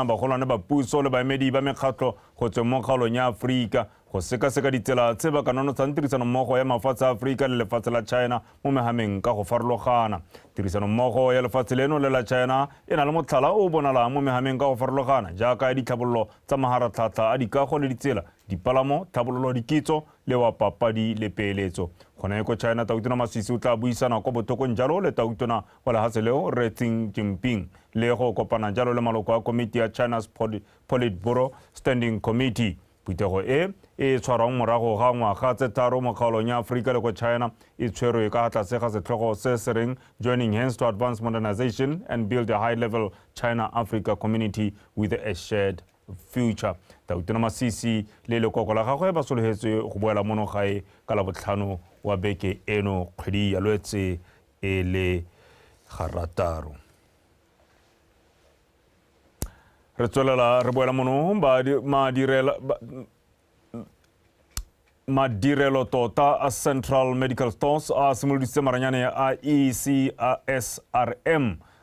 bagolwane ba puso le baemedi ba mekgatlo go tswa mo kgaolong ya Aforika go sekaseka ditsela tse ba ka nonotshang tirisanommogo ya mafatshe a Aforika le lefatshe la China mo mehameng ka go farologana. Tirisanommogo ya lefatshe leno le la China e na le motlhala o o bonalang mo mehameng ka go farologana jaaka ya ditlhabololo tsa maharatlhatlha a dikago le ditsela, dipalamo, tlhabololo, dikitso le wa papadi le peeletso. Gone ko China Tautona Masisi o tla buisana kwa bothokong jalo le Tautona wa lehatshe leo Re Jinping le go kopana jalo le maloko a komiti ya China's Politburo Standing Committee. Puitego e tshwarang morago ga ngwaga tse tharo mo kgaolong ya Aforika le ko China e tshwerwe ka tlase ga setlhogo se se reng Joining Hands to Advance Modernization and Build a High-Level China-Africa Community with a Shared Future. Tautona Masisi le lekoko la gagwe ba sologetswe go boela mono gae ka la botlhano wa beke eno kgwedi ya Lwetse e le garataro. Re tswelela re boela mono madirelo tota a Central Medical Stores a simoloditse maranyane a ECSRM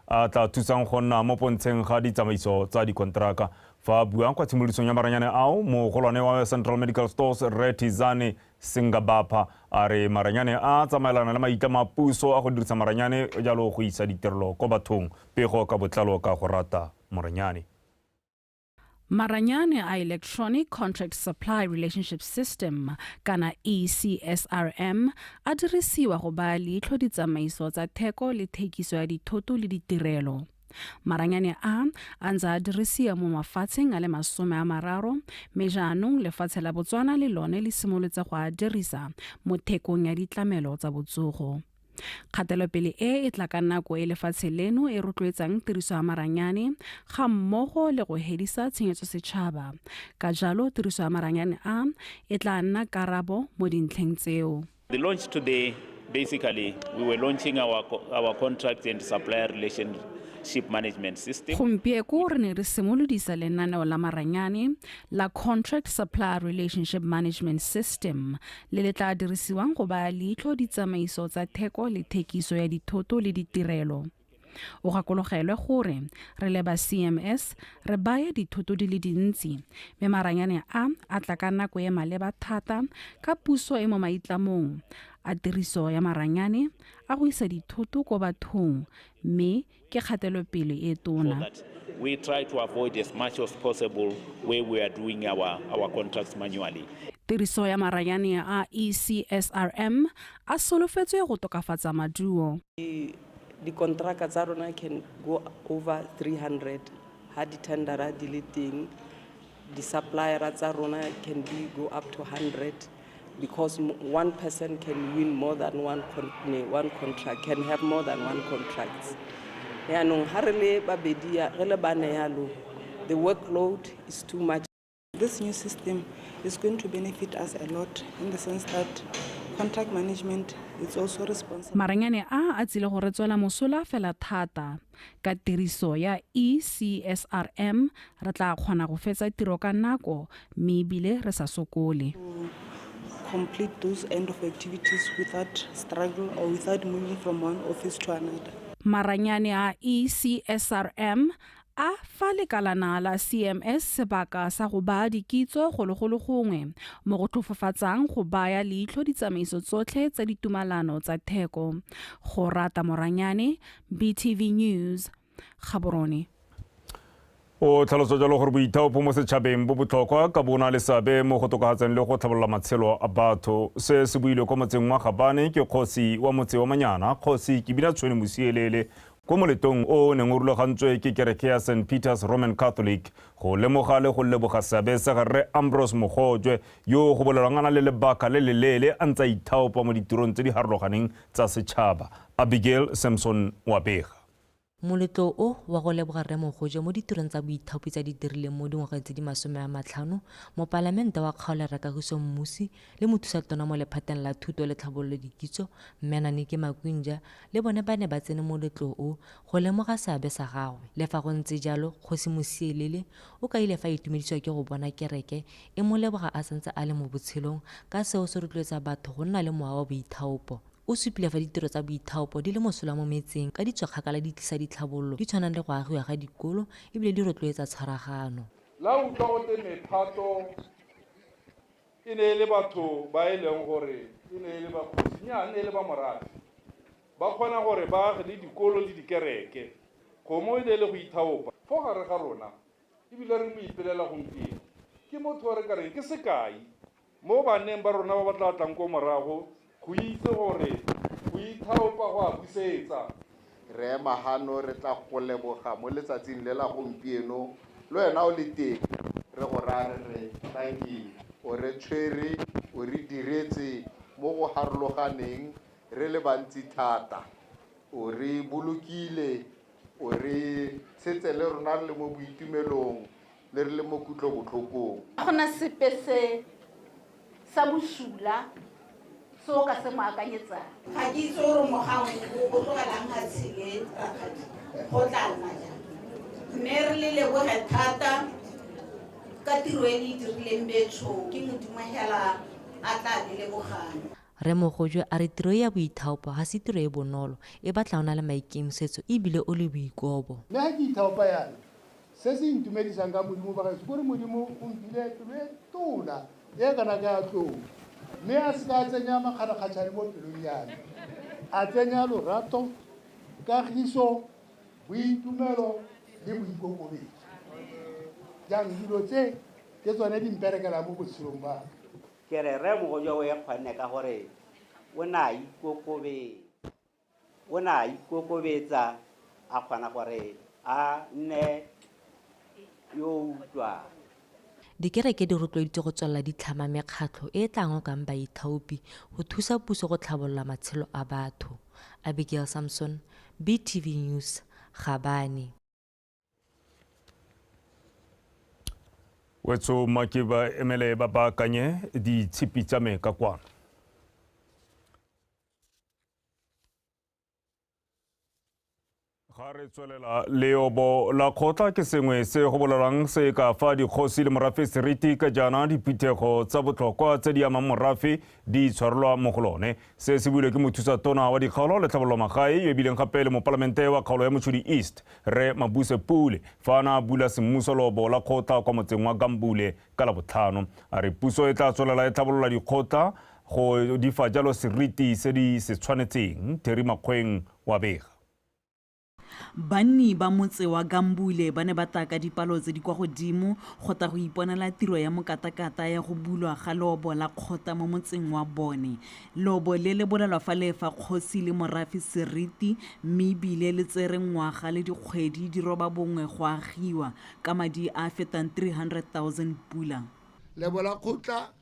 a tla thusang go nna mo pontsheng ga ditsamaiso tsa dikontraka. Fa buang kwa tshimolodisong ya maranyane ao mogolwane wa Central Medical Stores Retizane Singabapa a re maranyane a tsamaelana le maitlamo a puso a go dirisa maranyane jalo go isa ditirelo ko bathong pego ka botlalo ka go rata moranyane. Maranyane a Electronic Contract Supply Relationship System kana ECSRM a dirisiwa go ba leitlho ditsamaiso tsa theko le thekiso ya dithoto le ditirelo. Maranyane a ntse a dirisiwa mo mafatsheng a le 30 mme jaanong lefatshe la Botswana le lone le simolotse go a dirisa mo thekong ya ditlamelo tsa botsogo. Kgatelopele e tla ka nako e lefatshe leno e rotloetsang tiriso ya maranyane ga mmogo le go hedisa tshenyetso setšhaba. Ka jalo tiriso ya maranyane a e tla nna karabo mo dintlheng tseo. The launch today, basically, we were launching our contract and supplier relationship management system. Gompieko re ne re simolodisa lenaneo la maranyane la Contract Supplier Relationship Management System le le tla dirisiwang go ba leitlho ditsamaiso tsa theko le thekiso ya dithoto le ditirelo. O gakologelwe gore re le ba CMS re baya dithoto di le dintsi mme maranyane a tla ka nako e maleba thata ka puso e mo maitlamong a tiriso ya maranyane a go isa dithoto ko bathong mme ke kgatelopele e tona. We try to avoid as much as possible where we are doing our contracts manually. Tiriso ya maranyane a ECSRM a solofetswe go tokafatsa maduo. The contract tsa rona can go over 300 ha di tendera di le teng. The supplier tsa rona can go up to 100 because one person can win more than one contract, can have more than one contract. The workload is too much. This new system is going to benefit us a lot in the sense that contract management is also responsible. Maranyane a tsile go re tswela mosola fela thata ka tiriso ya ECSRM re tla kgona go fetsa tiro ka nako mme bile re sa sokole. Complete those end of activities without struggle or without moving from one office to another. Maranyane a ECSRM a fa lekalana la CMS sebaka sa go baya dikitso go gongwe mo go tlhofafatsang go baya leitlho ditsamaiso tsotlhe tsa ditumalano tsa theko. Go rata Moranyane, BTV News, Gaborone. O tlhaloso jalo gore boithaopo mo setšhabeng bo botlhokwa ka bona le seabe mo go tokafatseng le go tlhabolola matshelo a batho. Se se builwe kwa motseng wa Gabane ke kgosi wa motse wa Manyana, kgosi Kibinatshweni Musielele ko moletong o neng o rulagantswe ke kereke ya St. Peter's Roman Catholic go lemoga le go leboga seabe sa Re Ambrose Mogotjwe yo go bolelwang a na le lebaka le lelele a ntse a ithaopa mo ditirong tse di harologaneng tsa setšhaba. Abigail Samson Wabega. Moletlo o wa go leboga Re Mogotjwe mo ditirong tsa boithaopi tsa di dirileng mo dingwageng tse di 50 mo palamente wa kgaolo ya Kagiso Mmusi le mothusetona mo lephateng la thuto le tlhabololo dikitso Mmenanike Makwinja le bone ba ne ba tsene moletlo o go lemoga seabe sa gagwe. Le fa go ntse jalo Kgosi Musielele o ka ile fa itumediswa ke go bona kereke e mo leboga a santse a le mo botshelong ka seo se rotloetsa batho go nna le mowa wa boithaopo. o supile fa ditiro tsa boithaopo di le mosola mo metseng ka ditswakgakala di tlisa ditlhabololo di tshwanang le go agiwa ga dikolo ebile di rotloetsa tshwaragano. La utlwa go te mephato e ne le batho ba e leng gore e ne le bakgosinyane le ba morafe ba kgona gore ba age le dikolo le dikereke kgomo e ne le go ithaopa fo gare ga rona ebile re mo ipelela gompieno ke motho re ka reng ke sekai mo baneng ba rona ba ba tla tlang ko morago go itse gore go ithaopa go a busetsa. Re mahano re tla go leboga mo letsatsing le la gompieno le wena o le teng re go ra re thank you o re tshwere o re diretse mo go harologaneng re le bantsi thata o re bolokile o re tshetse le rona le mo boitumelong le re le mo kutlo botlhokong. Gona sepese sa bosula so ka se mo akanyetsa ga ke itse gore mogangwe go tlogelang ga tshile rakgadi go tla nna jang mme re le leboge thata ka tiro e le dirileng betšho ke modimo hela a tla le lebogane. Remogojo a re tiro ya boithaopo ga se tiro e bonolo e batla o na le maikemisetso ebile o le boikobo. Le ga ke ithaopa yana se se intumedisang ka modimo ba gaso kore modimo o mpile pelo e tona e kana ka ya tlou mme a se ka tsenya makgarakgatšhane mo pelong yana a tsenya lorato kagiso boitumelo le boikokobetso jang dilo tse ke tsone di mperekela mo botshelong ba ke re Remogojo o e kgonne ka gore o na ikokobetsa a kgona gore a nne yo utlwa. Dikereke di rotloeditse go tswalla ditlhama mekgatlho e tla ngokang baithaopi go thusa puso go tlhabolola matshelo a batho. Abigail Samson, BTV News, Gabane. Wetso makiba emele ba baakanye ditshipi tsa me ka kwano. Ga re tswelela leobo la kgotla ke sengwe se go bolelang se ka fa dikgosi le morafe seriti ka jana diphithego tsa botlhokwa tse di amang morafe di tshwarelwa mo go lone. Se se builwe ke mothusatona wa dikgaolo le tlhabololo magae yo ebileng gape le mopalamente wa kgaolo ya Motšhodi East Re Mabuse Pule fa ana bula semmuso lobo la kgotla kwa motseng wa Gambule ka la botlhano. A re puso e tla tswelela e tlhabolola dikgotla go di fa jalo seriti se di se tshwanetseng. Terry Makgweng wa bega. Banni ba motse wa Gambule ba ne ba taka dipalo tse di kwa godimo go ta go iponela tiro ya mokatakata ya go bulwa ga lobo la kgota mo motseng wa bone. Lobo le le bolelwa fa lefa kgosi le morafe seriti mme ebile le tsere ngwaga le dikgwedi di roba bongwe go agiwa ka madi a fetang 300,000 pula. Lebo la kgotla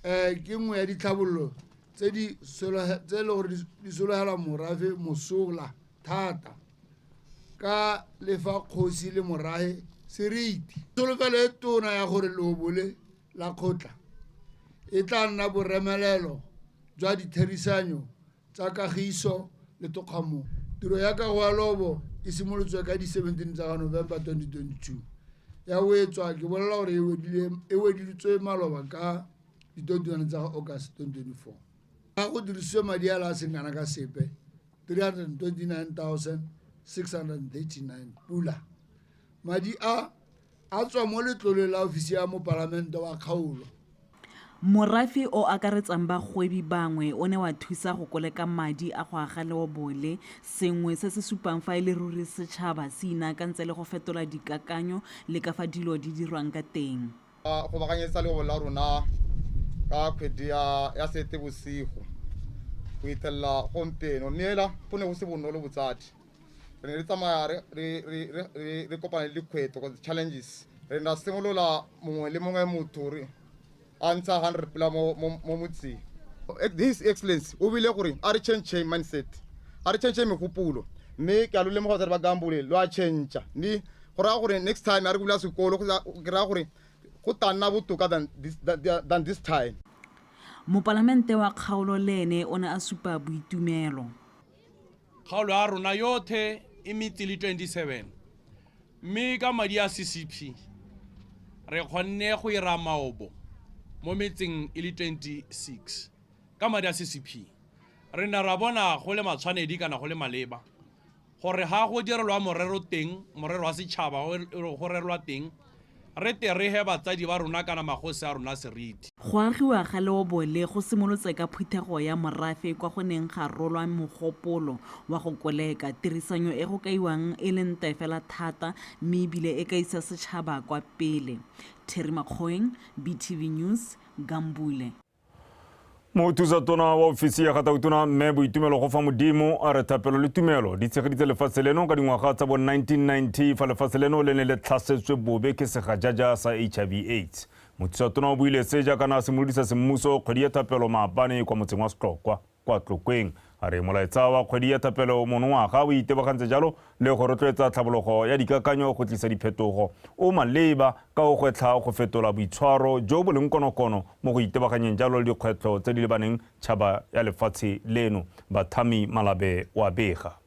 ke nngwe ya ditlhabololo tse le gore di sologela morafe mosola thata ka lefa kgosi le morahe seriti. Solofelo e tona ya gore lobo le la kgotla e tla nna boremelelo jwa ditherisanyo tsa kagiso le tokgamo. Tiro ya kago ya lobo e simolotswe ka di 17 tsa November 2022 ya wetswa ke bolela gore e wedilitswe maloba ka di 21 tsa August 2024. Ga go dirisiwe madi a la sengana ka sepe 329,639 pula. Madi a tswa mo letlole la ofisi ya mopalamente wa kgaolo. Morafe o akaretsang bagwebi bangwe o ne wa thusa go koleka madi a go aga leobole sengwe se se supang fa e le ruri setšhaba se inakantse le go fetola dikakanyo le ka fa dilo di dirwang ka teng. Go bakanyetsa leobole la rona ka kgwedi ya Seetebosigo go ithelela gompieno neela go ne go se bonolo botsadi. Re ne re tsamaya re kopana le dikgwetlho challenges. Re na simolola mongwe le mongwe motho re a ntsha 100 pula mo motseng. His Excellency o bile gore a re change mindset, a re change megopolo mme ke a lo lemoga gore ba Gambule lo a change ni go ra gore next time a re bula sekolo go ra gore go tana botoka than this time. Mopalamente wa kgaolo lene o ne a supa boitumelo. Kgaolo ya rona yothe e metsi le 27 mme ka madi a CCP re kgonne go ira maobo mo metseng e le 26 ka madi a CCP re ne ra bona go le matshwanedi kana go le maleba gore ha go direlwa morero teng morero wa setšhaba go rerwa teng re te re he batsadi ba rona kana magosi a rona seriti. Go agiwa ga leobole go simolotse ka phuthego ya morafe kwa go neng ga rolwa mogopolo wa go koleka tirisanyo e go kaiwang e le nte fela thata mme ebile e ka isa setšhaba kwa pele. Terry Makgoeng, BTV News, Gambule. Mothusa-tona wa ofisi ya Gatautona mme Boitumelo go fa modimo a re thapelo le tumelo di tshegeditse lefatshe leno ka dingwaga tsa bo 1990 fa lefatshe leno le ne le tlhasetswe bobe ke segajaja sa HIV/AIDS. Mothusa-tona o buile se jaaka na simolodisa semmuso kgwedi ya thapelo maapane kwa motseng wa Setlokwa kwa Tlokweng. A re molaetsa wa kgwedi ya thapelo monongwaga o itebagantse jalo le go rotloetsa tlhabologo ya dikakanyo go tlisa diphetogo o maleba ka go gwetlha go fetola boitshwaro jo bo leng konokono mo go itebaganyeng jalo le dikgwetlho tse di lebaneng tšhaba ya lefatshe leno. Bathami Malabe wa bega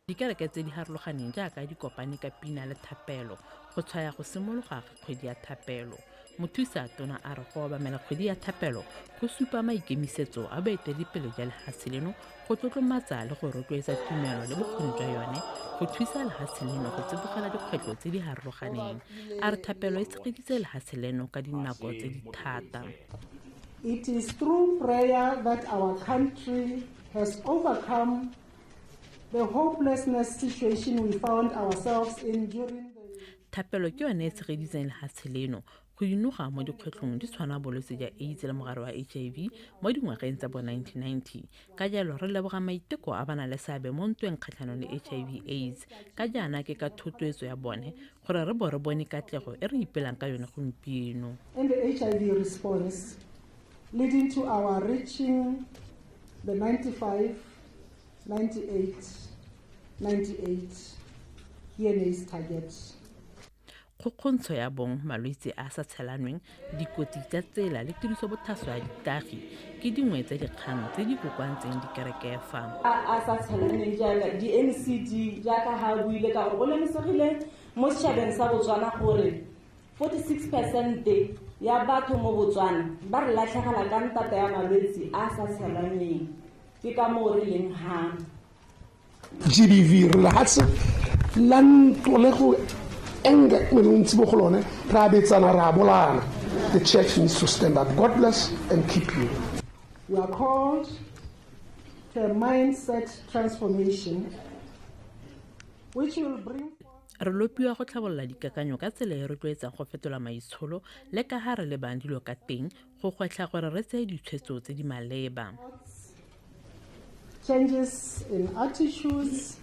dikereke tse di harologaneng jaaka di kopane ka pina le thapelo go tshwaya go simologa kgwedi ya thapelo. Mothusa-tona a re go obamela kgwedi ya thapelo go supa maikemisetso a baeteledipele jwa lefatshe leno go tlotlomatsa le go rotloetsa tumelo le bokgoni jwa yone go thusa lefatshe leno go tsibogela dikgwetlho tse di harologaneng. A re thapelo e tshegeditse lefatshe leno ka dinako tse di thata. It is through prayer that our country has overcome the hopelessness situation we found ourselves in during the... Thapelo ke yone e tshegeditseng lefatshe leno go inoga mo dikgwetlhong di tshwana bolwetse jwa AIDS le mogare wa HIV mo dingwageng tsa bo 1990. Ka jalo re leboga maiteko a bana le seabe mo ntweng kgatlhanong le HIV/AIDS ka jaana ke ka thotloetso ya bone gore re bo re bone katlego e re ipelang ka yone gompieno. And the HIV response leading to our reaching the 95, 98, 98 ENA's target. Kgokgontsho ya bong malwetse a sa tshelanweng dikotsi tsa tsela le tiriso botlhaswa ya ditagi ke dingwe tsa dikgang tse di kokwantseng dikereke fa a sa tshelaneng jaaka di-NCD jaaka ha buile ka gore go lemosegile mo setšhabeng sa Botswana gore 46% ya batho mo Botswana ba re latlhegela ka ntata ya malwetse a sa tshelaneng ke ka moo re leng hang GBV re lahatse lantolego enga menunzi bogolone ra betsana ra bolana. The church needs to stand up. God bless and keep you. We are called to a mindset transformation which will bring re lopiwa go tlhabolola dikakanyo ka tsela e rotloetsang go fetola maitsholo le ka ha re lebang dilo ka teng go gwetlha gore re tseye ditshwetso tse di maleba. Changes in attitudes,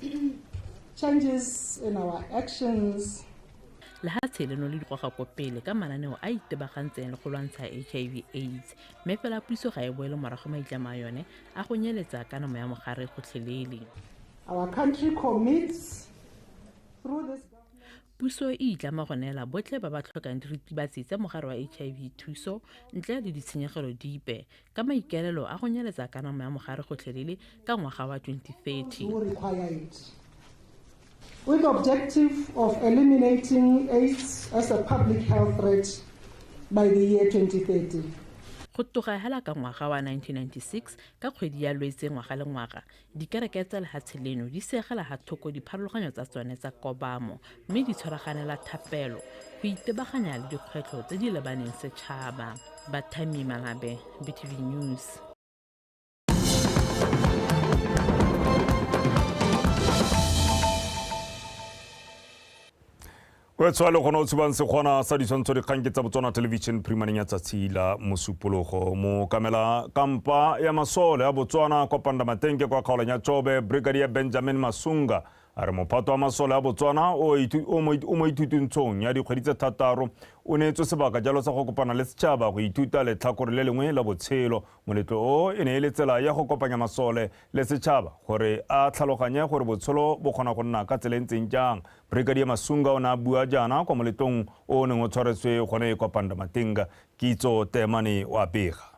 changes in our actions. Lefatshe leno le dikgoga ko pele ka mananeo a itebagantseng le go lwantsha HIV/AIDS mme fela puso ga e boele morago maitlamo a yone a go nyeletsa ka namo ya mogare gotlhelele. Our country commits through this puso e itlama go neela botlhe ba ba tlhokang diritibatsi tsa mogare wa HIV thuso ntle le ditshenyegelo dipe ka maikaelelo a go nyeletsa ka namo ya mogare gotlhelele ka ngwaga wa 2030. With the objective of eliminating AIDS as a public health threat by the year 2030. Go togela ka ngwaga wa 1996 ka kgwedi ya Lwetse ngwaga le ngwaga dikereke tsa lefatshe leno di segela ga thoko dipharologanyo tsa tsone tsa kobamo mme di tshwaraganela thapelo go itebaganya le dikgwetlho tse di lebaneng setšhaba. Bathami Malabe, BTV News. Wetswa le gona o tsubang se gona sa ditshwantsho dikgang ke tsa Botswana Television primaneng ya tsatsi la mosupologo mo kamela kampa ya masole ya Botswana kwa Pandamatenge kwa kgaolong ya Chobe Brigadier Benjamin Masunga a re mophato wa masole ya Botswana o mo ithutintshong ya dikgwedi tse thataro o neetswe sebaka jalo sa go kopana le setšhaba go ithuta letlhakore le lengwe la botshelo. Moletlo o e ne e le tsela ya go kopanya masole le setšhaba gore a tlhaloganye gore botshelo bo kgona go nna ka tsela e ntseng jang. Brigadier Masunga o ne a bua jaana kwa moletlong o neng o tshwaretswe gone kwa Pandamatenga. Kitso Temane wa pega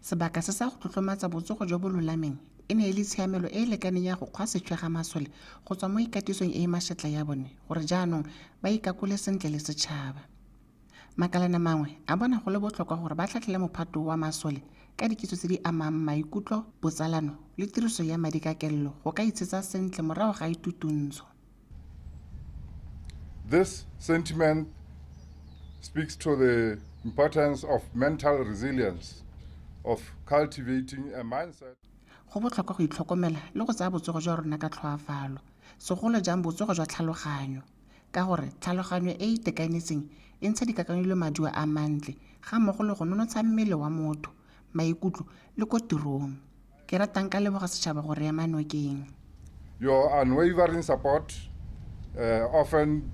sebaka se sa go tlotlomatsa botsogo jo bo lolameng e ne e le tshiamelo e e lekaneng ya go kgwa setšwe ga masole go tswa mo ikatisong e e mašetla ya bone gore jaanong ba ikakole sentle le setšhaba. Makalana mangwe a bona go le botlhokwa gore ba tlhatlhele mophato wa masole ka dikitso tse di amang maikutlo, botsalano le tiriso ya madi ka kelelo go ka itshetsa sentle morago ga itutuntsho. This sentiment speaks to the importance of mental resilience, of cultivating a mindset. Go botlhokwa go itlhokomela le go tsaya botsogo jwa rona ka tlhoafalo, segolo jang botsogo jwa tlhaloganyo, ka gore tlhaloganyo e e itekanetseng e ntsha dikakanyo le maduo a mantle ga mmogo le go nonotsha mmele wa motho, maikutlo le ko tirong. Ke ratang ka leboga setšhaba gore ema nokeng. Your unwavering support, often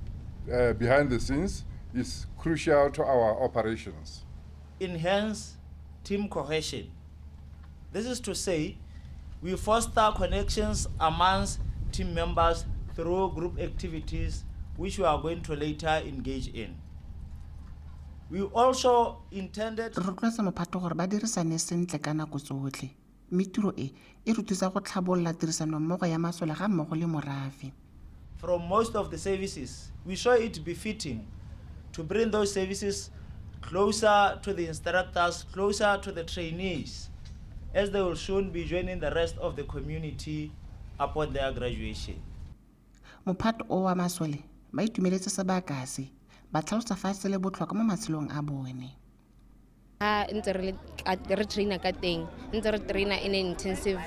behind the scenes, is crucial to our operations. Enhance team cohesion. This is to say, we foster connections amongst team members through group activities which we are going to later engage in. We also intended re rotloetsa mophato gore ba dirisane sentle ka nako tsotlhe, mme tiro e re thusa go tlhabolola tirisano mmogo ya masole ga mmogo le morafe. From most of the services, we saw it befitting to bring those services closer to the instructors, closer to the trainees, as they will soon be joining the rest of the community upon their graduation. Mophato o wa masole ba itumeletse sebaka se ba tlhalosa fa se le botlhokwa mo matshelong a bone. Ntse re traina ka teng, ntse re traina in an intensive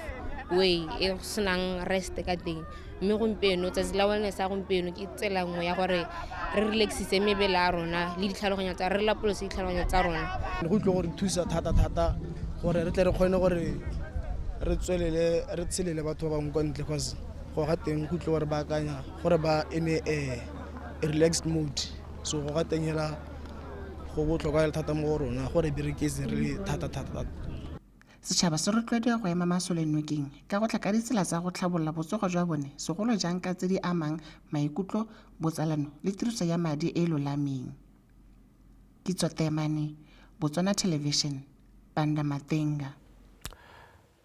way e senang rest ka teng, mme gompieno tsatsi la wellness ya gompieno ke tsela nngwe ya gore re relaxise mebele a rona le ditlhaloganyo tsa re lapolose ditlhaloganyo tsa rona. Go tlo gore thusa thata gore re tle re kgone gore re tswelele re tshelele batho ba bangwe kwa ntle cause go ga teng go tlo gore ba akanya gore ba eme relaxed mood, so go ga teng hela go botlhokwa thata mo go rona gore bereketse re thata. Setšhaba se rotloediwa go ema masole nokeng ka go tla ka ditsela tsa go tlhabolola botsogo jwa bone, segolo jang ka tse di amang maikutlo, botsalano le tiriso ya madi e lolameng. Kitso Temane, Botswana Television, Banda Matenga.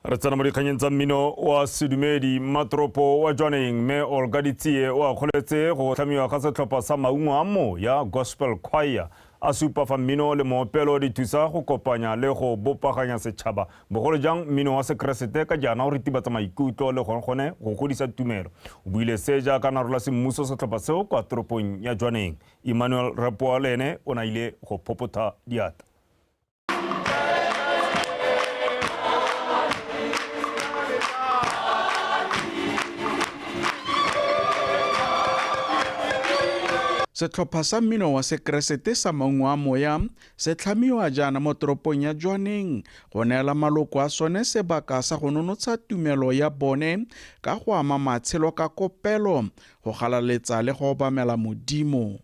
Re tsena mo dikganyeng tsa mmino wa sedumedi matropo wa Jwaneng, mme Olga Ditsie o akgoletse go tlhamiwa ga setlhopha sa maungo a moya gospel choir a supa fa mmino le moopelo di thusa go kopanya le go bopaganya setšhaba bogolo jang mmino wa sekeresete ka jaana go ritibatsa maikutlo le gone go godisa tumelo. O buile se jaaka narola semmuso setlhopha seo kwa toropong ya Jwaneng. Emmanuel Rapoa le ene o na ile go phopotha diata. Setlhopha sa mmino wa sekeresete sa maungo a moya se tlhamiwa jaana mo toropong ya Jwaneng go neela maloko a sone sebaka sa go nonotsha tumelo ya bone ka go ama matshelo ka kopelo, go galaletsa le go obamela Modimo.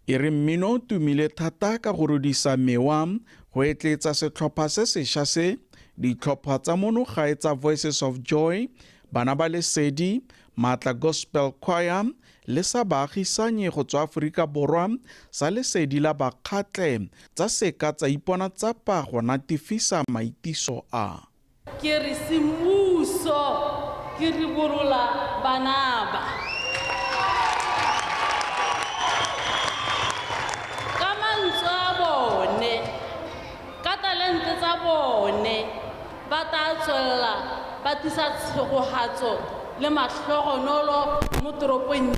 E re mmino tumile thata ka go rudisa mewa go etletsa setlhopha se sešwa se, ditlhopha tsa monogae tsa Voices of Joy, Bana ba Lesedi, Matla Gospel Choir le sa baagisanye go tswa Aforika Borwa sa Lesedi la Bakgatle tsa seka tsa ipona tsapa go natifisa maitiso a. Ke re semmuso ke re borola banaba ka mantswe a bone ka talente tsa bone ba ta tswella ba tisa tshegogatso le matlhogonolo mo toropong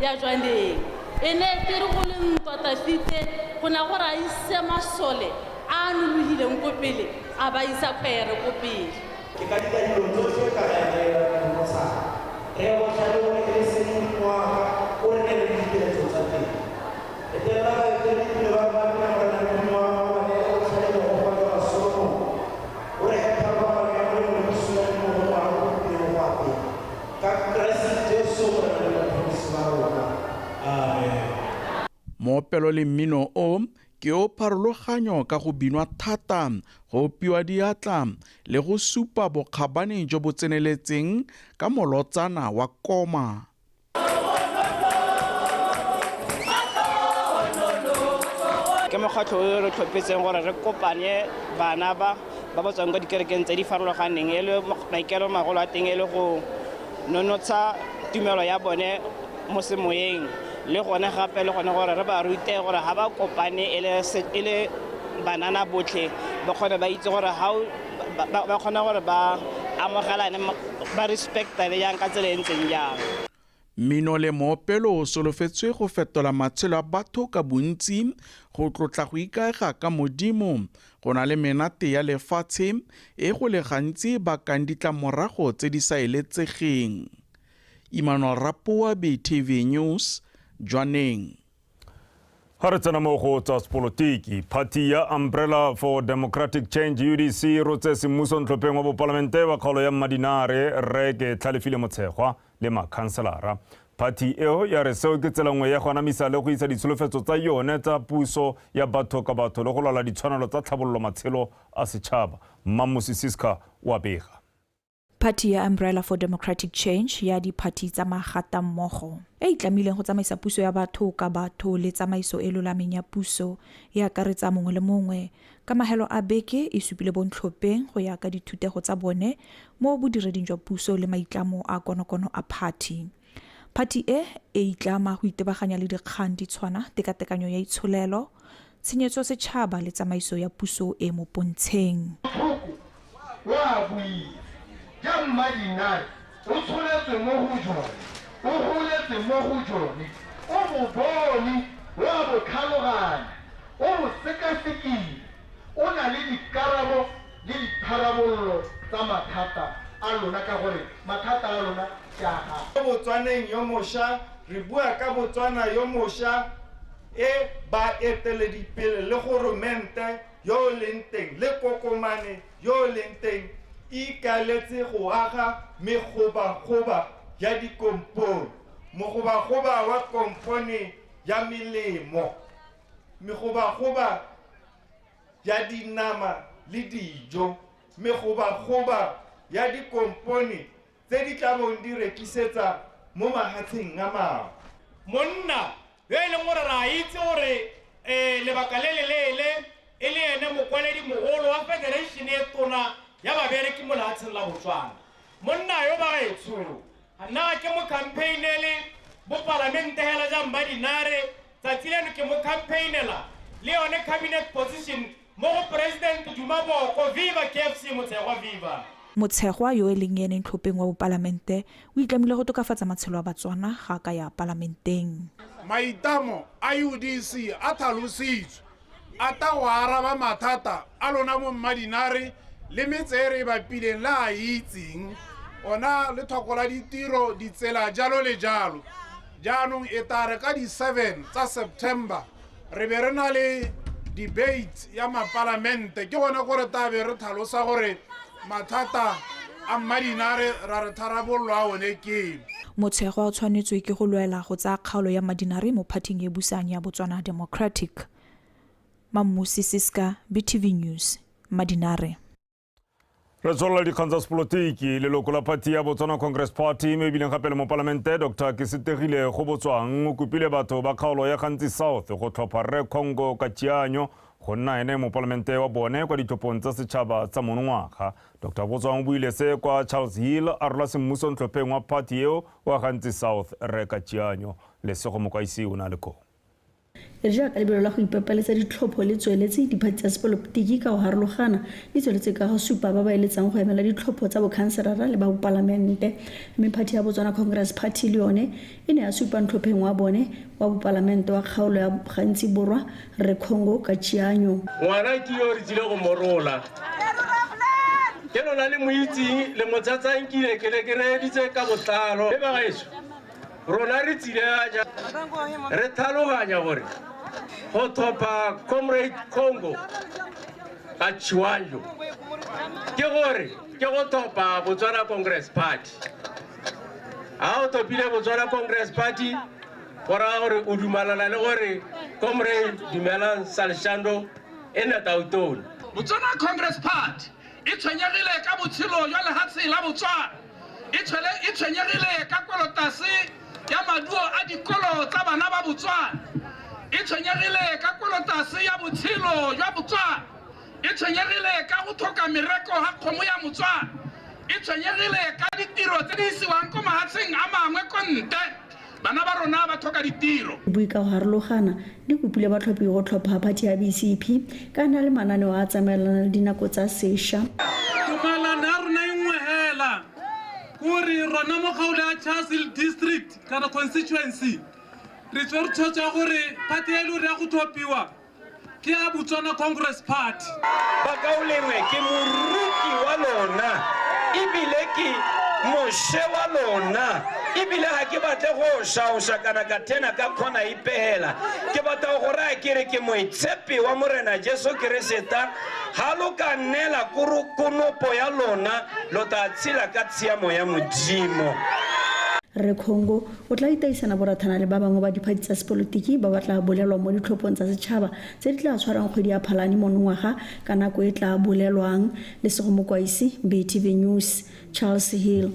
ya Jwaneng. E ne e re go le ntwatafite go na gore a ise masole a nologileng ko pele a ba isa kwere ko pele. Ke ka dilo tsotlhe ka re motsa re go tlhale go le seng ngwaga o re ne le dipeeletso tsa teng. E tla ba ke le ba ba ba na ngwaga wa ne o tlhale go ba ba sono o re ka ba ba ya go le mosula mo go ba go le wa pe ka Christ Jesu re le mosula. Amen. Moopelo le mmino o ke o pharologanyo ka go binwa thata, go opiwa diatla le go supa bokgabane jo bo tseneletseng ka molotsana wa koma. Ke mokgatlho o re tlhophetseng gore re kopanye bana ba tswang kwa dikerekeng tse di farologaneng e le maikelo magolo a teng e le go nonotsha tumelo ya bone mo semoyeng le gone gape le gone gore re ba rute gore ga ba kopane e le banana botlhe ba kgone ba itse gore ba kgona gore ba amogelane ba respectane yang ka tsela e ntseng jang. Mmino le moopelo o solofetswe go fetola matshelo a batho ka bontsi go tlotla go ikaega ka modimo go na le menate ya lefatshe e go le gantsi bakang ditlamorago tse di sa eletsegeng. Emmanuel Rapoa, BTV News, Jwaneng. Ha re tsena mo go tsa sepolotiki, Party ya Umbrella for Democratic Change UDC rotse semmuso ntlhopheng wa bopalamente wa kgaolo ya Mmadinare Reke Tlhalefile Motshekgwa le makhanselara. Party eo ya re seo ke tsela nngwe ya go anamisa le go isa ditsholofetso tsa yone tsa puso ya batho ka batho le go lwala ditshwanelo tsa tlhabololo matshelo a setšhaba. Mmamosi Siska wa bega. Party ya Umbrella for Democratic Change ya diphati tsa magata mmogo e itlamileng go tsamaisa puso ya batho ka batho le tsamaiso e lolameng ya puso ya akaretsa mongwe le mongwe ka mahelo a beke e supile bontlhopheng go ya ka dithutego tsa bone mo bodireding jwa puso le maitlamo a konokono a party. Party e itlama go itebaganya le dikgang di tshwana tekatekanyo ya itsholelo, tshenyetso setšhaba le tsamaiso ya puso e mo pontsheng. Ya Mmadinare o tshwanetse mo go jone o goletse mo go jone o bo bone wa bo tlhaloganya o bo sekasekile o na le dikarabo le ditharabololo tsa mathata a lona ka gore mathata a lona ke a gago. Botswaneng yo mošwa re bua ka Botswana yo mošwa e ba eteledipele le goromente yo leng teng le kokomane yo leng teng ikaletse go aga megoba ya dikompone mogoba wa kompone ya melemo megoba ya dinama le dijo megoba ya dikompone tse di tla bong di rekisetsa mo mahatsheng a mangwe. Monna yo e leng gore ra itse gore lebaka le lelele e le ene mokwaledi mogolo wa federation e tona ya babereki mo lehatsheng la Botswana. Monna yo ba gaetsholo nna ke mo campaignele bopalamente hela ja Mmadinare tsatsi leno ke mo campaignela le yone cabinet position mo go president Duma Boko. Viva KFC Motshekgwa, viva. Motshekgwa yo e leng ene ntlhopheng wa bopalamente o itlamile go tokafatsa matshelo a Batswana ga ka ya palamenteng. Maitamo a UDC a tlhalositswe a ta go araba mathata a lona mo Mmadinare le metsere ba pileng la itseng ona le thokola ditiro ditsela jalo le jalo. Jaanong e tare ka di 7 tsa September re be re na le debate ya mapalamente ke gona gore tabe re tlhalosa gore mathata a Mmadinare ra re tharabollo a one ke. Motshekgwa o tshwanetswe ke go lwela go tsa kgaolo ya Mmadinare mo phathing e busang ya Botswana Democratic. Mmamosi Siska, BTV News, Mmadinare. Re tswalla dikgang tsa sepolotiki leloko la Party ya Botswana Congress Party me bileng gape le mo palamente Dr. Kisitegile go Botswang o kopile batho ba kgaolo ya Gantsi South go tlhopha Rre Congo Kachianyo go nna ene mo palamente wa bone kwa ditlhophong tsa setšhaba tsa monongwaga. Dr. Botswang o buile se kwa Charles Hill a rola semmuso ntlhopheng wa party eo wa Gantsi South Rre Kachianyo le sego mokaisi o na le ko. Re jaaka lebelo la go ipapaletsa ditlhopho le tsweletse diphati tsa sepolotiki ka go harologana di tsweletse ka go supa ba ba eletsang go emela ditlhopho tsa bokhanselara le ba bopalamente mme Party ya Botswana Congress Party le yone e ne a supa ntlhopheng wa bone wa bopalamente wa kgaolo ya Gantsi Borwa Rre Congo Kachianyo. Ngwana ke yo re tsile go morola ke lona le moitsing le motsatsankile ke le ke reditse ka botlalo le ba gaetso rona re tsile re thaloganya gore go thopa Comrade Congo Kachianyo ke gore ke go thopa Botswana Congress Party a o topile Botswana Congress Party gora gore o dumalana le gore Comrade Dumelang Salshando ena tautone. Botswana Congress Party e tshwenyegile ka botshelo jwa lehatshe la Botswana e tshwenyegile ka kolotase ya maduo a dikolo tsa bana ba Botswana e tshwenyegile ka kolotase ya botshelo jwa Botswana e tshwenyegile ka go tlhoka mereko ga kgomo ya Motswana e tshwenyegile ka ditiro tse di isiwang ko mahatsheng a mangwe ko nte bana ba rona ba tlhoka ditiro. Bui ka go harologana di kopile batlhophi go tlhopha phathi ya BCP ka na le mananeo a tsamaelana le dinako tsa sešwa. Tumalana ya rona e nngwe hela kuri rona mo kgaolo ya Chasile district kana constituency re tswe re thotsa gore phathi e le re ya go thopiwa ke ya Botswana Congress Party. Bakaulengwe ke moruti wa lona ebile ke moshe wa lona ebile ha ke batle go shaosha kana ka tena ka khona ipehela ke batla go ra ke re ke moitshepi wa morena Jesu Krista ha lo ka nela kunopo ya lona lo ta tshila ka tshiamo ya modimo. Re Congo o tla itaisana borathana le ba bangwe ba diphathi tsa sepolotiki ba batla bolelwa mo ditlhophong tsa setšhaba tse di tla tshwarang kgwedi ya Phalane monongwaga ka nako e tla bolelwang le segomokwaisi BTV News Charles Hill.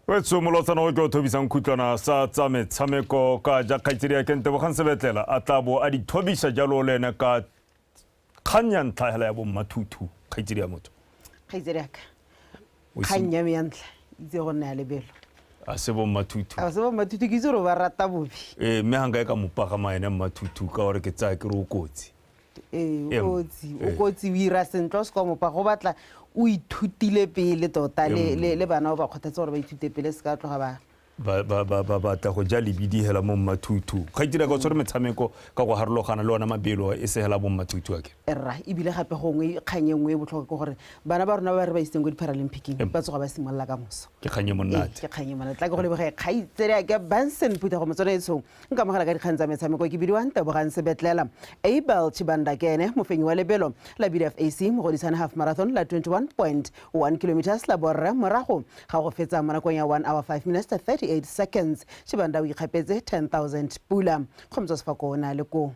Wetso molotsana go ke o thobisang khutlwana sa tsa metshameko ka ja kgaitsedi ya kente bo Sebetlela a tla bo a di thobisa jalo le ene ka kganya ntlha hela ya bo Matutu kgaitsedi ya motho. Kgaitsedi ya ka kganya me yantla itse go nna ya lebelo a se bo Matutu ke itse re ba rata bobi mme hanga e ka mopagama ene Matutu ka gore ke tsaya ke re o kotsi o kotsi o ira sentlo se ka mopa go batla o ithutile pele tota le bana ba kgothatsa gore ba ithute pele se ka tloga ba batla go ja lebidi hela mo Matutu ga itira ka tsore metshameko ka go harologana le ona mabelo e se hela bo Matutu ake erra ibile gape gongwe kganyengwe e botlhoka ke gore bana ba rona ba re ba iseng go di Paralympic ba tsoga ba simolla ka moso ke kganye monate ke kganye monate tla ke go lebega kgaitsedi ke Benson Putha go motsona etso nka mogala ka dikgang tsa metshameko ke bidiwa Ntebogang Sebetlela Abel Chibanda kene mofenyi wa lebelo la BDFAC mo godisana half marathon la 21.1 kilometers la borra morago ga go fetsa mo nakong ya 1 hour 5 minutes 38 seconds Chibanda o ikgapetse 10,000 pula khomtso sefako na le ko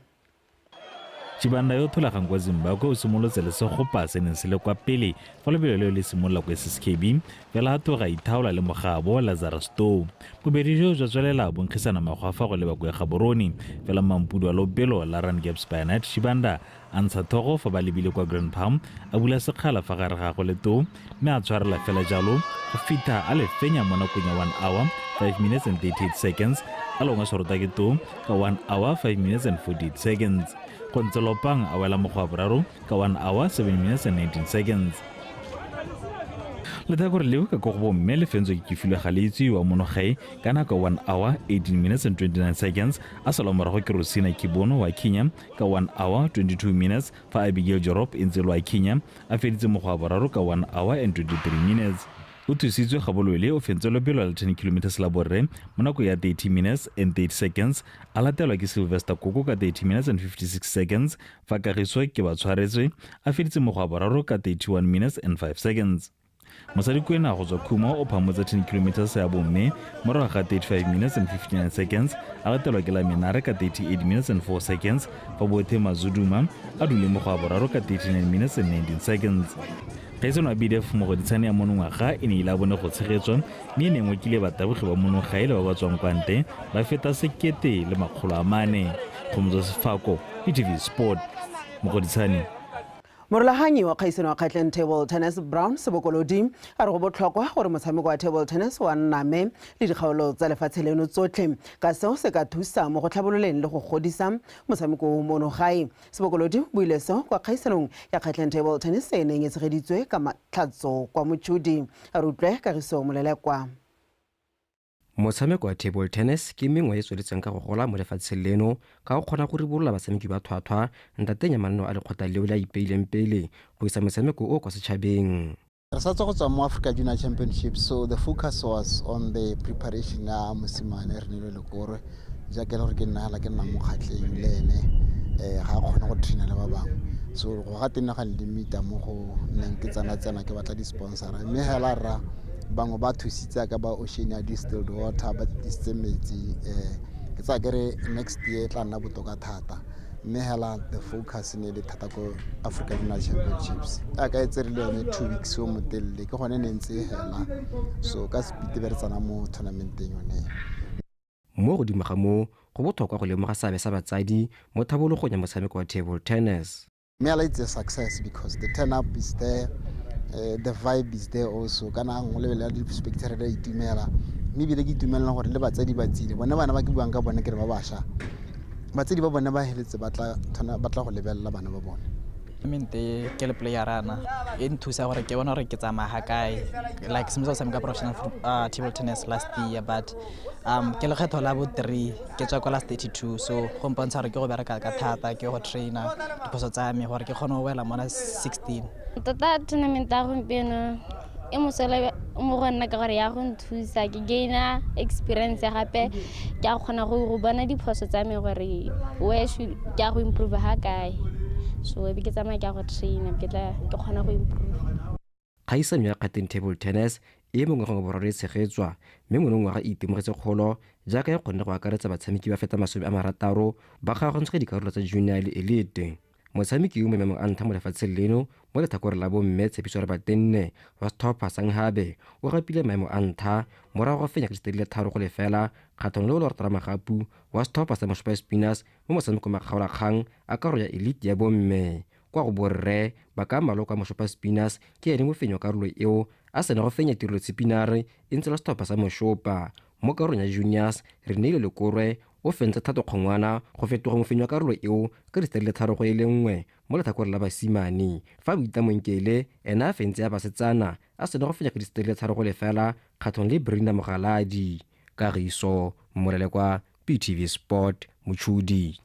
Chibanda yo thulagang kwa Zimbabwe o simolotse le segopa se neng se le kwa pele fa lebelo le le simolla kwa SSKB fela a toga ithaola le mogabo Lazarus Stowe bobedi jo jwa tswelela bonkgisana magwafa go leba kwa Gaborone fela mampudu wa lobelo la Run Gaps Bayonet Chibanda a ntsha thogo fa ba lebile kwa Grand Palm a bula sekgala fa gare ga go le to mme a tshwarela fela jalo go fita a le fenya mo nakong ya 1 hour 5 minutes and 38 seconds a longwa sorota ke to ka 1 hour 5 minutes and 48 seconds Konzolopang a wela mo go boraro ka 1 hour 7 minutes and 19 seconds le ta gore leo ka go bo mme le fentswe ke filwe ga le itse wa monogae kana ka 1 hour 18 minutes and 29 seconds a sala morago ke Rosina Kibono wa Kenya ka 1 hour 22 minutes fa Abigail Jorop Inzelo wa Kenya a feditse mo go boraro ka 1 hour and 23 minutes o thusitswe Gabolwele o fentse lobelo la 10 km la borre mo nako ya 30 minutes and 30 seconds a latelwa ke Sylvester Koko ka 30 minutes and 56 seconds fa Kagiso ke ba tshwaretswe a feditse mo go boraro ka 31 minutes and 5 seconds Mosadi Kwena go tswa Khuma o phamotsa 10 km ya bomme morago ga 35 minutes and 59 seconds a latelwa ke la Menare ka 38 minutes and 4 seconds fa Bothe Mazuduma a dule mo go boraro ka 39 minutes and 19 seconds Kaisono BDF mo go ditsane ya monongwaga e ne ila bone go tshegetswa mme nengwe kile batabogi ba monogae le ba tswang kwante ba feta 1,400 go motso sefako PTV Sport mo go ditsane Morulaganyi wa kgaisano wa Kgatleng Table Tennis Brown Sebokolodi a re go botlhokwa gore motshameko wa table tennis wa nname le dikgaolo tsa lefatshe leno tsotlhe ka seo se ka thusa mo go tlhabololeng le go godisa motshameko mono gae Sebokolodi bo ile seo kwa kgaisanong ya Kgatleng Table Tennis e neng e tshegeditswe ka matlhatso kwa Motšhudi a re utlwe Kagiso Molelekwa Motshameko wa table tennis ke mengwe e tsweletseng ka go gola mo lefatsheng leno ka go kgona go ribolola batshameki ba thwathwa ntate Nyamanano a lekgotla leo la ipeileng pele go isa motshameko o kwa setšhabeng. Re sa tswa go tswa mo Africa Junior Championship, so the focus was on the preparation ya mosimane re nele le gore jaaka le gore ke nna la ke nna mo Kgatleng le ene ga kgona go traina le ba bangwe so go ga tena ga limita mo go neng ke tsana ke batla di sponsor mme hela ra bangwe ba thusitse ka ba Oceania Distilled Water ba disitse metsi ke tsa kere next year tla nna botoka thata mme hela the focus ne le thata ko Africa Junior Championships ka etserile yone 2 weeks o motelle ke gone ne ntse hela so ka speed be re tsana mo tournamenteng yone mo godimo ga mo go botlhokwa go lemoga seabe sa batsadi mo thabologong ya motshameko wa table tennis. Mela, it's a success because the turn up is there, the vibe is there also. Kana go lebela di spectator di itumela. Mme bile ke itumela gore le batsadi ba tsile. Bona bana ba ke buang ka bona ke ba basha. Batsadi ba bona ba heletse batla go lebella bana ba bona. Mente ke le player rana e nthusa gore ke bona gore ke tsamaya kae like semisa sa meka professional table tennis last year but ke le kgetho la bo 3 ke tswa kwa last 32 so go mpontsha gore ke go bereka ka thata ke go trainer diphoso tsa me gore ke kgone go wela mona 16 tota tournament ya gompieno e mosola mo go nna ka gore ya go nthusa ke gaina experience ya gape ke a kgona go bona diphoso tsa me gore where should ke go improve ha kae so e ke tsamaya ke go trainer ke kgona go improve. Kgaisano ya kgateng table tennis e mongwe go boraro e tshegetswa mme monongwaga e itemogetse kgolo jaaka e kgonne go akaretsa batshameki ba feta 60 ba kgaogantswe dikarolo tsa junior le elite. Motshameki yo mo maemong a ntlha mo lefatsheng leno mo letlhakore la bomme Tshepiso Rebatenne wa Stopper Sanghabe o gapile maemo a ntlha morago go fenya ka ditedile 3-0 kgatlhanong le o le ratela magapu wa Stopper sa Moshopa Spinners mo motshameko makgaolakgang a karolo ya elite ya bomme. Kwa go borre ba ka maloko a Moshopa Spinners ke ene mo fenyo karolo eo a sena go fenya tirelo Tsipinare e ntse la Stopper sa Moshopa. Mo karolong ya juniors re neile Lekorwe o fentse Thato Kgongwana go fetoga mofenyo karolo eo ka ditedile 3-1 mo letlhakore la basimane fa Boitamonkele ena a fentse ya basetsana a sena go fenya ka ditedile 3-0 kgatlhanong le Brina Mogaladi. Kagiso Morele kwa PTV Sport Motšhudi.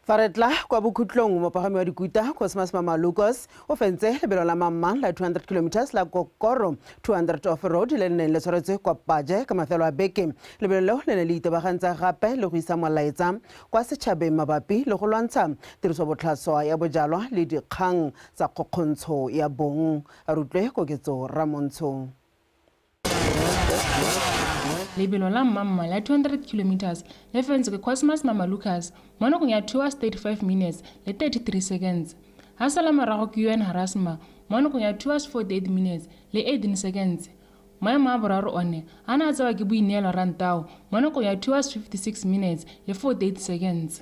Faretla kwa bokhutlong mopagami wa dikuta Cosmas Mama Lucas o fentse lebelo la mamang la 200 km la Kokoro 200 off road le neng le tshwaretse kwa Paje ka mafelo a beke. Lebelo leo le ne le itebagantsa gape le go isa molaetsa kwa setšhabeng mabapi le go lwantsha tirisobotlhaswa ya bojalwa le dikgang tsa kgokgontsho ya bong. A rutlwe koketso Ramontsho. Lebelo la mamma la 200 km le fentse ke Cosmas Mama Lucas mo nakong ya 2 hours 35 minutes le 33 seconds. Ha sala morago ke UN Harasma mo nakong ya 2 hours 48 minutes le 18 seconds. Maemo a boraro one a na tsewa ke Boineelo Rantau mo nakong ya 2 hours 56 minutes le 48 seconds.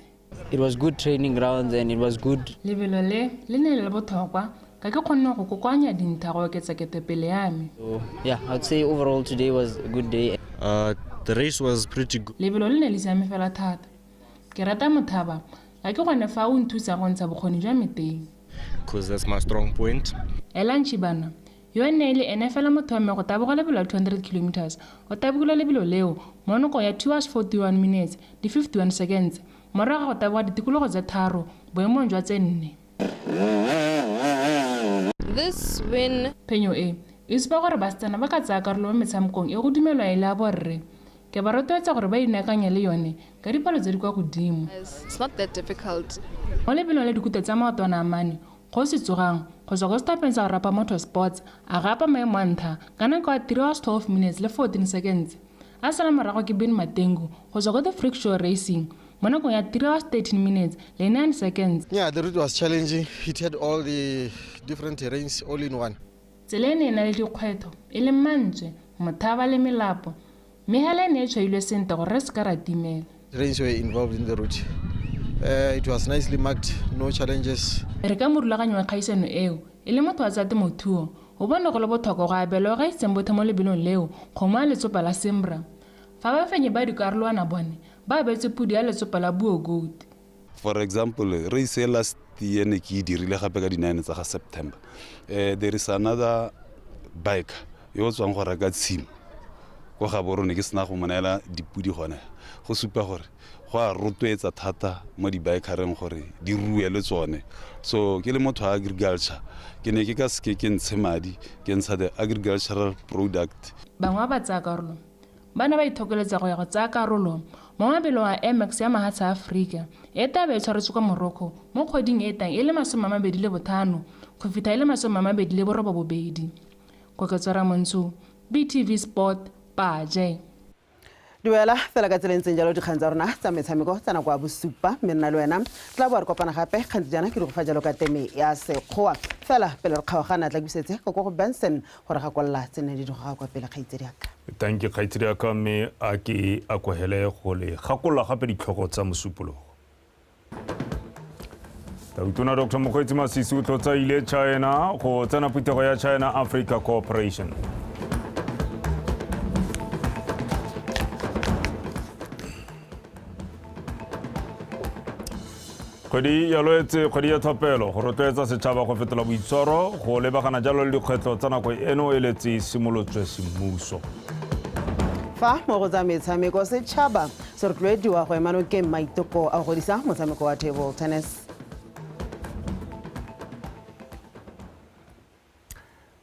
It was good training grounds and it was good. Lebelo le ne le botlhokwa ka ke kgonne go kokoanya dintha go oketsa ketepele ya me. So yeah, I'd say overall today was a good day. The race was pretty good. Lebelo le ne le siame fela thata. Ke rata mothaba ka ke gone fa o nthusa go ntsha bokgoni jwa meteng. Because that's my strong point. Elanchi bana yo ne ile ene fela motho wa me go taboga lebelo 200 km o tabogile lebelo leo mo nako ya 2 hours 41 minutes le 51 seconds morago go taboga ditikologo tse tharo boemong jwa tse 4. This win penyo e ispa gore basetsana ba ka tsaya karolo mo metshamekong e go dumelwa e le a borre ke ba rotloetsa gore ba inakanye le yone ka dipalo tse di kwa godimo. It's not that difficult. Mo lebelong le dikuta tsa maotwana a mane go se tsogang go tswa go stapeng sa go rapa motorsports a gapa maemo a ntlha ka nako ya 3 hours 12 minutes le 14 seconds a sala morago ke Ben Matengu go tswa go the Freak Show Racing mo nakong ya 3 hours 13 minutes le 9 seconds. Yeah, the route was challenging. It had all the different terrains all in one. Tselene na le dikgwetho e le mantswe mothaba le melapo mehele ne e tshwailwe sente gore re se ka ratimela. Terrains were involved in the route. It was nicely marked, no challenges. Re ka morulaganyo wa kgaisano eo e le motho wa tsa temothuo o bona go le botlhokwa go abelwa ga itseng botho mo lebelong leo kgoma letsopa la Sembra fa ba fenye ba dikarolwana bone ba betse pudi ya letsopa la Buogoti. For example, race last year ne ke dirile gape ka di 9 tsa September. There is another bike yo tswang go reka tshimo go ga borone ke sena go monela dipudi gone go supa gore go a rotloetsa thata mo di bikereng gore di ruele tsone. So ke le motho wa agriculture ke ne ke ka se ke ntshe madi ke ntsha the agricultural product. Bangwe ba tsaya karolo bana ba ithokeletsa go ya go tsaya karolo mo mabelo a MX ya mahatsa Africa e tabe e tshwaretswe kwa Morocco mo kgweding e tang e le 25 go fita e le 28. Koketso Ramontsho, BTV Sport Paje. Duela fela ka tseleng jalo dikgang tsa rona tsa metshameko tsa nako ya bosupa mme nna le wena tla bo re kopana gape kgantsi jana ke re go fa jalo ka teme ya sekgowa fela pele re kgaogana tla busetse go Benson gore ga kwalla tsene di go ga kwa pele kgaitsedi yaka. tanki kgaitsedi ya ka mme a ke a kwahele go le gakolola gape ditlhogo tsa mosupologo. Tautona Dr. Mokgweetsi Masisi o tlotsaile China go tsena phetogo ya China Africa Cooperation. Kgwedi ya Loetse kgwedi ya thapelo go rotloetsa setšhaba go fetola boitshwaro go lebagana jalo le dikgwetlho tsa nako eno e letse simolotswe semmuso. Fa mo go tsa metshameko setšhaba se rotloediwa go ema nokeng maiteko a go godisa motshameko wa table tennis.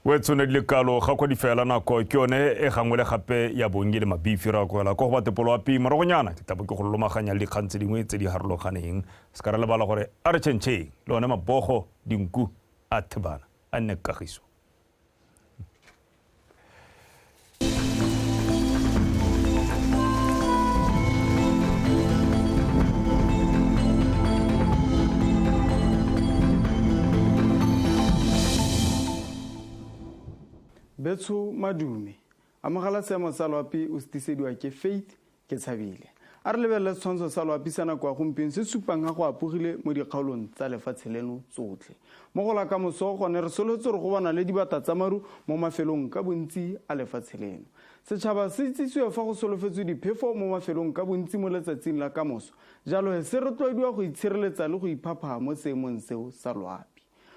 Wetsone le kalo ga go di fela nako ke yone e gangwe le gape ya bongi le mabifi ra go la go ba tepolo wa pima ro gonyana ke tabo ke go lomaganya le kgantse dingwe tse di harologaneng se ka re le bala gore a re tšhentšhe le one mabogo dinku a thebana a nne kagiso. Betso madume amogela seemo sa loapi o setisediwa ke Faith ke Tshabile a re lebelele setshwantsho sa loapi sa nako ya gompieno se supang ga go apogile mo dikgaolong tsa lefatshe leno tsotlhe mo go la ka moso gone re soletse re go bona le dibata tsa maru mo mafelong ka bontsi a lefatshe leno setšhaba se itsisiwe fa go solofetswe diphefo mo mafelong ka bontsi mo letsatsing la kamoso jalo se rotloediwa go itshireletsa le go iphapha mo seemong seo sa loapi.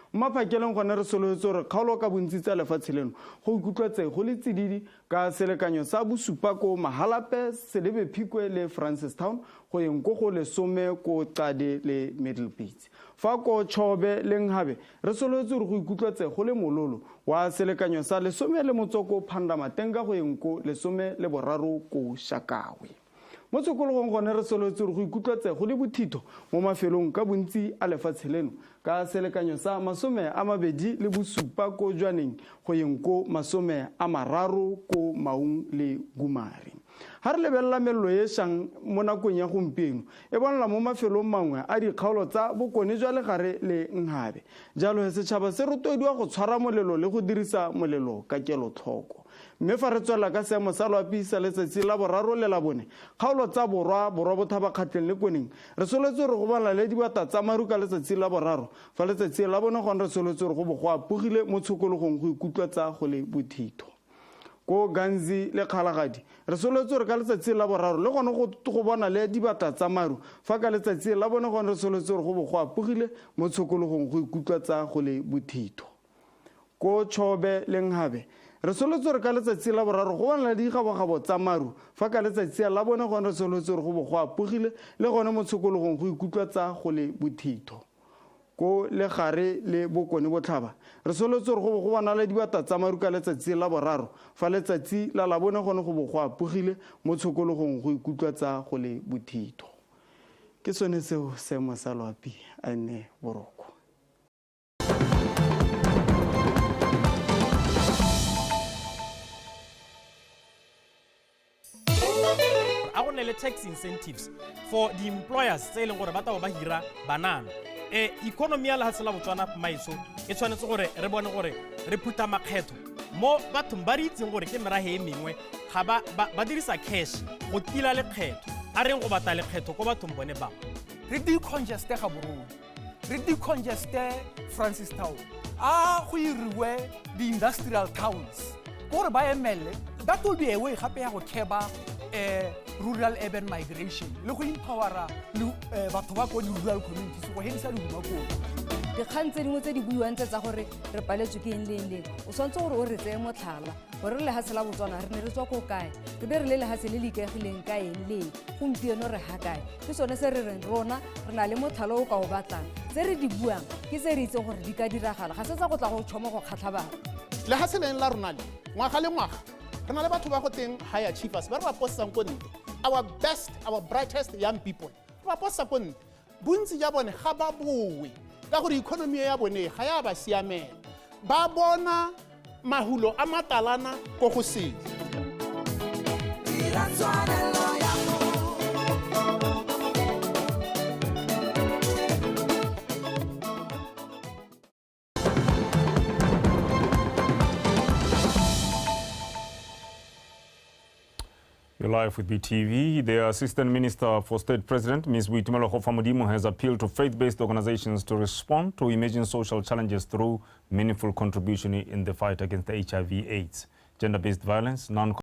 Mmapakeleng gone re solofetse gore kgaolo ka bontsi tsa lefatshe leno go ikutlwatsege go le tsididi ka selekanyo sa bosupa ko Mahalape, Selebe-Phikwe le Francistown go yeng ko go lesome ko Qade le Middlebeach. Fa ko Chobe le Nghabe re solofetse gore go ikutlwatsege go le mololo wa selekanyo sa lesome le motsoko Phandamatenga go yeng ko lesome le boraro ko Shakawe. Mo tsokologong gone re solofetse gore go ikutlwatsege go le bothito mo mafelong ka bontsi a lefatshe leno ka selekanyo sa masome a mabedi le bosupa ko Jwaneng go yeng ko masome a mararo ko Maung le Gumari. Ha re lebelela mello e shang mo nakong ya gompieno e bonala mo mafelong mangwe a dikgaolo tsa bokone jwa legare le Nghabe jalo setšhaba se rotloediwa go tshwara molelo le go dirisa molelo ka kelotlhoko. Mme fa re tswela ka seemo sa loapi sa letsatsi la boraro le la bone kgaolo tsa borwa bothabakgatleng le koneng re soletse gore go bana le dibata tsa maru ka letsatsi la boraro fa letsatsi la bone gone re soletse gore go bo go apogile mo tshokologong go ikutlwatsa go le bothito. Ko Ganzi le Kgalagadi re soletse gore ka letsatsi la boraro le gone go bona le dibata tsa maru fa ka letsatsi la bone gone re soletse gore go bo go apogile mo tshokologong go ikutlwatsa go le bothito. Ko Chobe le Nghabe re soletse gore ka letsatsi la boraro go bona le digabogabo tsa maru fa ka letsatsi la bone gone re soletse gore go bo go apogile le gone mo tshokologong go ikutlwatsa go le bothito. Ko Legare le Bokone Botlhaba re soletse gore go bo go bona le dibata tsa maru ka letsatsi la boraro fa letsatsi la bone gone go bo go apogile mo tshokologong go ikutlwatsa go le bothito. Ke sone seo seemo sa loapi a nne boroko. A go le tax incentives for the employers tse leng gore ba taba ba hira banana economy ya lefatshe la Botswana maiso e tshwanetse gore re bone gore re phuta makgetho mo bathong ba re itseng gore ke merahe e mengwe ga ba dirisa cash go tila lekgetho a reng go bata lekgetho ko bathong bone ba re decongeste Gaborone re decongeste Francistown a go iriwe di-industrial towns gore ba emele that will be a way gape ya go kheba rural urban migration le go empowera batho ba ko di-rural communities go hedisa dihuma koo dikgang tse dingwe tse di buiwang tse tsa gore re paletswe ke eng le eng leng o tshwanetse gore o re tseye motlhala gore re lefatshe la Botswana re ne re tswa ko kae re be re le lefatshe le le ikaegileng ka eng leng gompieno re ga kae ke sone se re reng rona re na le motlhala o ka o batlang tse re di buang ke tse re itseng gore di ka diragala ga se tsa go tla go tšhoma go kgatlha bana lefatshe leng la rona le ngwaga le ngwaga re na le batho ba go teng high achievers ba re ba posang ko ntle our best, our brightest young people ba posa ko ntle bontsi ja bone ga ba bowe ka gore economy ya bone ga ya ba siamela ba bona mahulo a matalana ko go sele live with BTV. The Assistant Minister for State President, Ms. Boitumelo Kgofamodimo, has appealed to faith-based organizations to respond to emerging social challenges through meaningful contribution in the fight against HIV/AIDS, gender-based violence,